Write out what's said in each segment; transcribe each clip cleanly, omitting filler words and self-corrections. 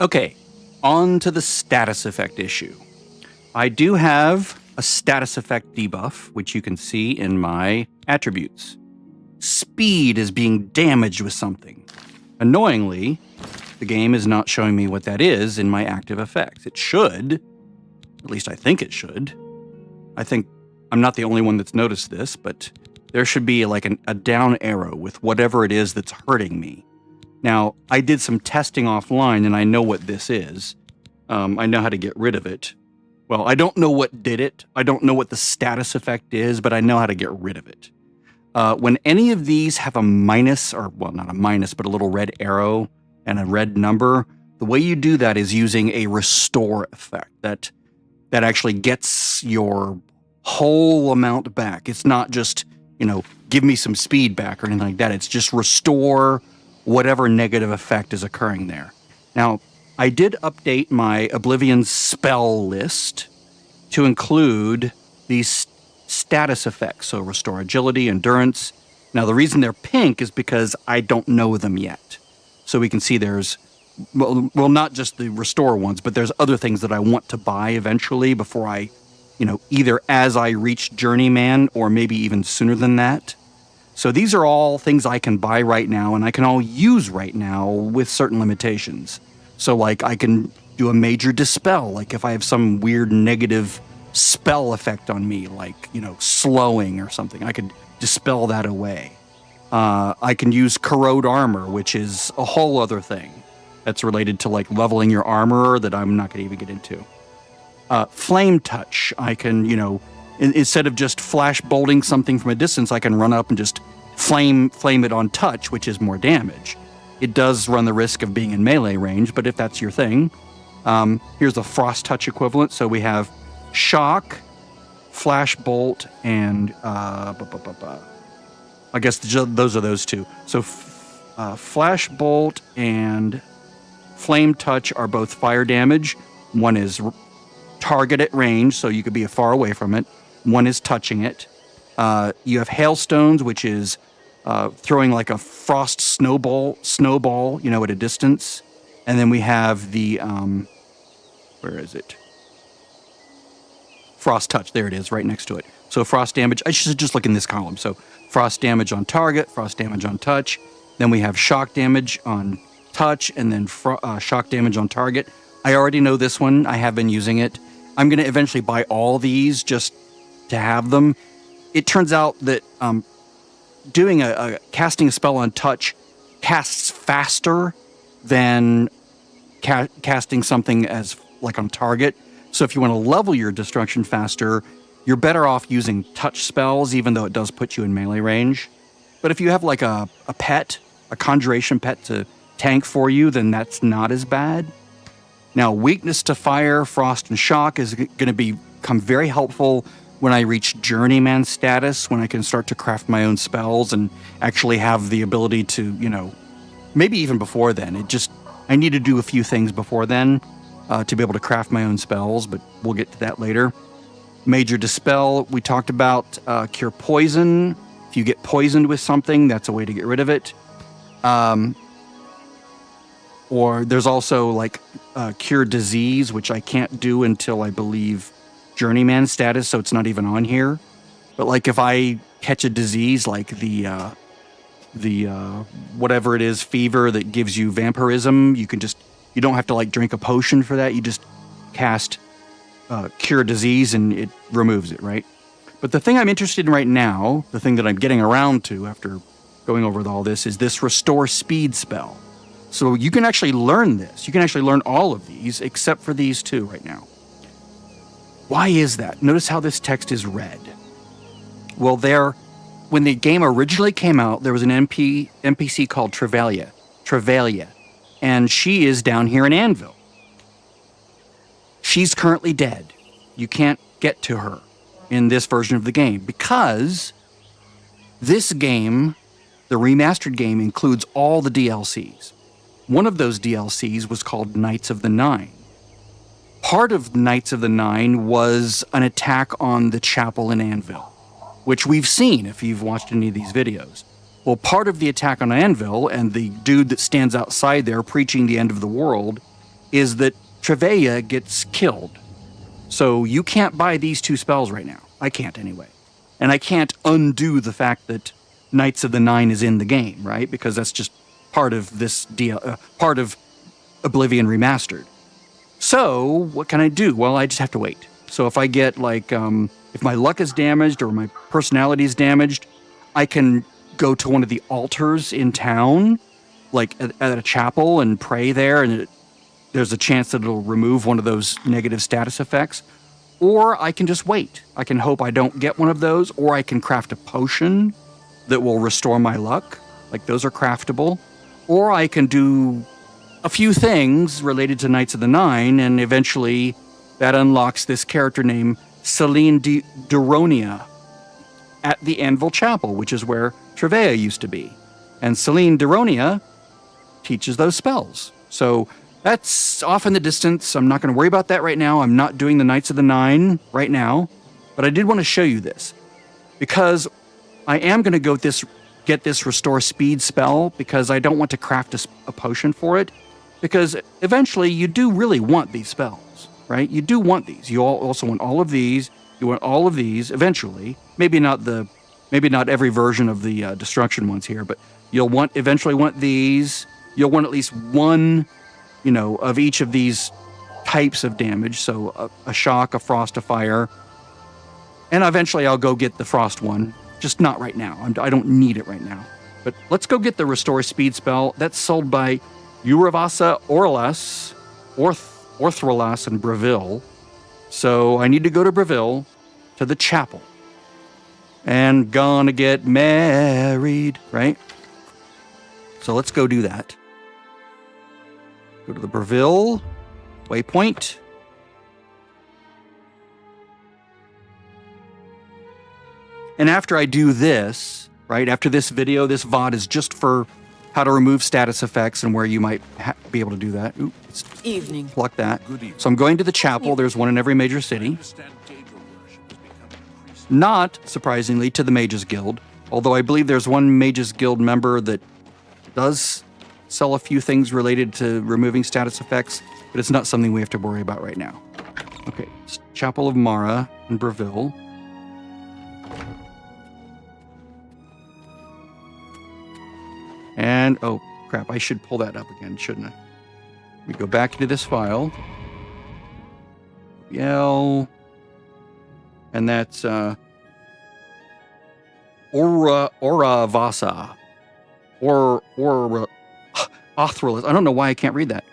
Okay, on to the status effect issue. I do have a status effect debuff, which you can see in my attributes. Speed is being damaged with something. Annoyingly, the game is not showing me what that is in my active effects. It should. At least I think it should. I think I'm not the only one that's noticed this, but there should be like a down arrow with whatever it is that's hurting me. Now, I did some testing offline, and I know what this is. I know how to get rid of it. Well, I don't know what did it. I don't know what the status effect is, but I know how to get rid of it. When any of these have a minus, or well, not a minus, but a little red arrow and a red number, the way you do that is using a restore effect that actually gets your whole amount back. It's not just, give me some speed back or anything like that. It's just restore whatever negative effect is occurring there. Now, I did update my Oblivion spell list to include these status effects, so restore agility, endurance. Now, the reason they're pink is because I don't know them yet. So we can see there's, well, not just the restore ones, but there's other things that I want to buy eventually before I, either as I reach Journeyman or maybe even sooner than that. So these are all things I can buy right now, and I can all use right now with certain limitations. So, like, I can do a major dispel, like if I have some weird negative spell effect on me, like, slowing or something, I could dispel that away. I can use corrode armor, which is a whole other thing that's related to, like, leveling your armor that I'm not going to even get into. Flame touch, I can, instead of just flash bolting something from a distance, I can run up and just flame it on touch, which is more damage. It does run the risk of being in melee range, but if that's your thing, here's the frost touch equivalent. So we have shock, flash bolt, and I guess those are those two. So flash bolt and flame touch are both fire damage. One is target at range, so you could be far away from it. One is touching it. You have hailstones, which is throwing like a frost snowball, at a distance. And then we have the, where is it? Frost touch, there it is, right next to it. So frost damage, I should just look in this column. So frost damage on target, frost damage on touch. Then we have shock damage on touch, and then shock damage on target. I already know this one, I have been using it. I'm going to eventually buy all these just to have them. It turns out that doing casting a spell on touch casts faster than casting something as like on target. So if you want to level your destruction faster, you're better off using touch spells, even though it does put you in melee range. But if you have like a pet, a conjuration pet to tank for you, then that's not as bad. Now, weakness to fire, frost, and shock is going to become very helpful when I reach Journeyman status, when I can start to craft my own spells and actually have the ability to, maybe even before then. I need to do a few things before then to be able to craft my own spells, but we'll get to that later. Major dispel, we talked about cure poison. If you get poisoned with something, that's a way to get rid of it. Or there's also like cure disease, which I can't do until I believe Journeyman status, so it's not even on here. But like if I catch a disease like the whatever it is, fever that gives you vampirism, you don't have to like drink a potion for that. You just cast cure disease and it removes it, right? But the thing I'm interested in right now, the thing that I'm getting around to after going over all this, is this restore speed spell. So you can actually learn this. You can actually learn all of these except for these two right now. Why is that? Notice how this text is red. Well, when the game originally came out, there was an NPC called Trevalia, and she is down here in Anvil. She's currently dead. You can't get to her in this version of the game because this game, the remastered game, includes all the DLCs. One of those DLCs was called Knights of the Nine. Part of Knights of the Nine was an attack on the chapel in Anvil, which we've seen if you've watched any of these videos. Well, part of the attack on Anvil and the dude that stands outside there preaching the end of the world is that Trevea gets killed. So you can't buy these 2 spells right now. I can't anyway. And I can't undo the fact that Knights of the Nine is in the game, right? Because that's just part of this part of Oblivion Remastered. So what can I do? Well, I just have to wait. So if I get like, if my luck is damaged or my personality is damaged, I can go to one of the altars in town, like at a chapel, and pray there, and there's a chance that it'll remove one of those negative status effects. Or I can just wait. I can hope I don't get one of those, or I can craft a potion that will restore my luck. Like, those are craftable. Or I can do a few things related to Knights of the Nine, and eventually that unlocks this character named Celine Duronia at the Anvil Chapel, which is where Trevea used to be. And Celine Duronia teaches those spells. So that's off in the distance. I'm not going to worry about that right now. I'm not doing the Knights of the Nine right now. But I did want to show you this, because I am going to get this Restore Speed spell, because I don't want to craft a potion for it, because eventually you do really want these spells, right? You do want these. You also want all of these. You want all of these eventually. Maybe not every version of the destruction ones here, but you'll eventually want these. You'll want at least one, of each of these types of damage. So a shock, a frost, a fire. And eventually I'll go get the frost one. Just not right now. I don't need it right now. But let's go get the Restore Speed spell. That's sold by Uravasa Orthralas and Brille. So I need to go to Brille, to the chapel. And gonna get married, right? So let's go do that. Go to the Brille waypoint. And after I do this, right, after this video, this VOD is just for how to remove status effects and where you might be able to do that. Ooh, evening. Pluck that. So I'm going to the chapel. There's one in every major city. Not, surprisingly, to the Mages Guild, although I believe there's one Mages Guild member that does sell a few things related to removing status effects, but it's not something we have to worry about right now. Okay, Chapel of Mara in Brille. And, oh, crap, I should pull that up again, shouldn't I? We go back into this file. Yell. And that's Oravasa. Othralis. I don't know why I can't read that.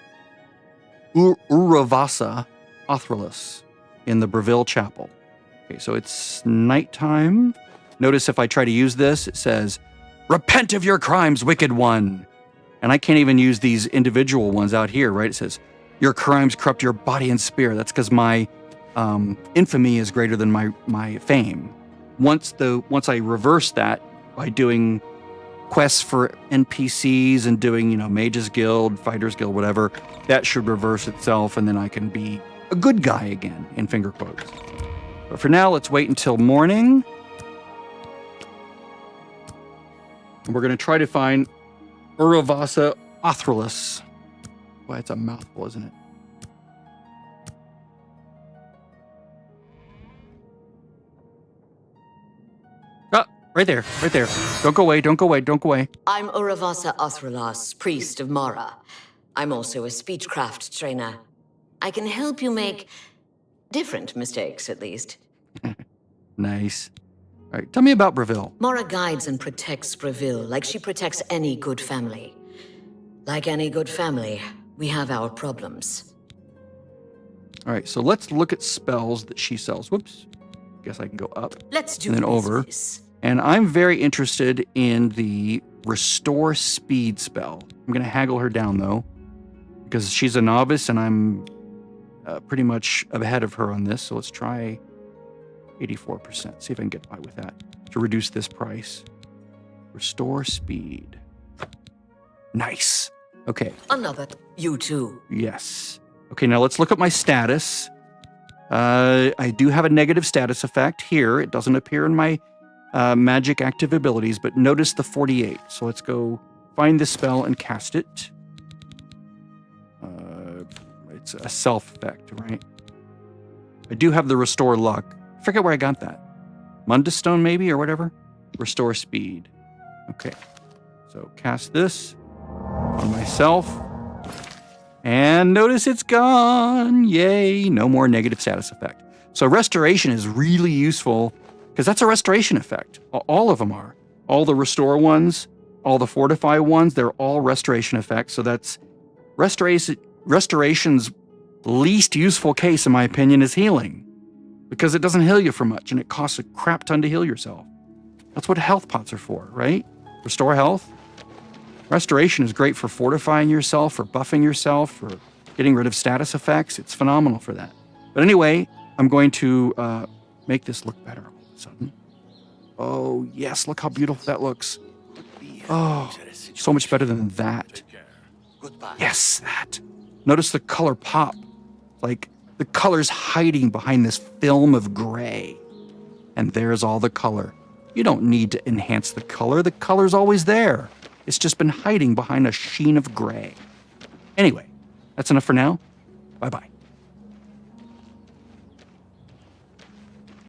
Uravasa Othralis in the Brille Chapel. Okay, so it's nighttime. Notice if I try to use this, it says, "Repent of your crimes, wicked one." And I can't even use these individual ones out here, right? It says, "Your crimes corrupt your body and spirit." That's because my infamy is greater than my fame. Once I reverse that by doing quests for NPCs and doing, Mages Guild, Fighters Guild, whatever, that should reverse itself, and then I can be a good guy again, in finger quotes. But for now, let's wait until morning. And we're going to try to find Uravasa Othralis. Boy, it's a mouthful, isn't it? Ah, right there. Don't go away. I'm Uravasa Othralas, priest of Mara. I'm also a speechcraft trainer. I can help you make different mistakes, at least. Nice. All right, tell me about Brille. Mara guides and protects Brille like she protects any good family. Like any good family, we have our problems. All right, so let's look at spells that she sells. Whoops. Guess I can go up. Let's do and then over. And I'm very interested in the Restore Speed spell. I'm going to haggle her down, though, because she's a novice, and I'm pretty much ahead of her on this. So let's try 84%. See if I can get by with that to reduce this price. Restore Speed. Nice. Okay. Another. You too. Yes. Okay, now let's look at my status. I do have a negative status effect here. It doesn't appear in my magic active abilities, but notice the 48. So let's go find this spell and cast it. it's a self effect, right? I do have the restore luck. I forget where I got that. Mundus Stone maybe or whatever. Restore speed. Okay. So cast this on myself. And notice it's gone. Yay. No more negative status effect. So restoration is really useful because that's a restoration effect. All of them are. All the restore ones, all the fortify ones, they're all restoration effects. So that's restoration's least useful case, in my opinion, is healing. Because it doesn't heal you for much and it costs a crap ton to heal yourself. That's what health pots are for, right? Restore health. Restoration is great for fortifying yourself, for buffing yourself, for getting rid of status effects. It's phenomenal for that. But anyway, I'm going to make this look better all of a sudden. Oh, yes, look how beautiful that looks. Oh, so much better than that. Yes, that. Notice the color pop. Like the color's hiding behind this film of gray. And there's all the color. You don't need to enhance the color. The color's always there. It's just been hiding behind a sheen of gray. Anyway, that's enough for now. Bye-bye.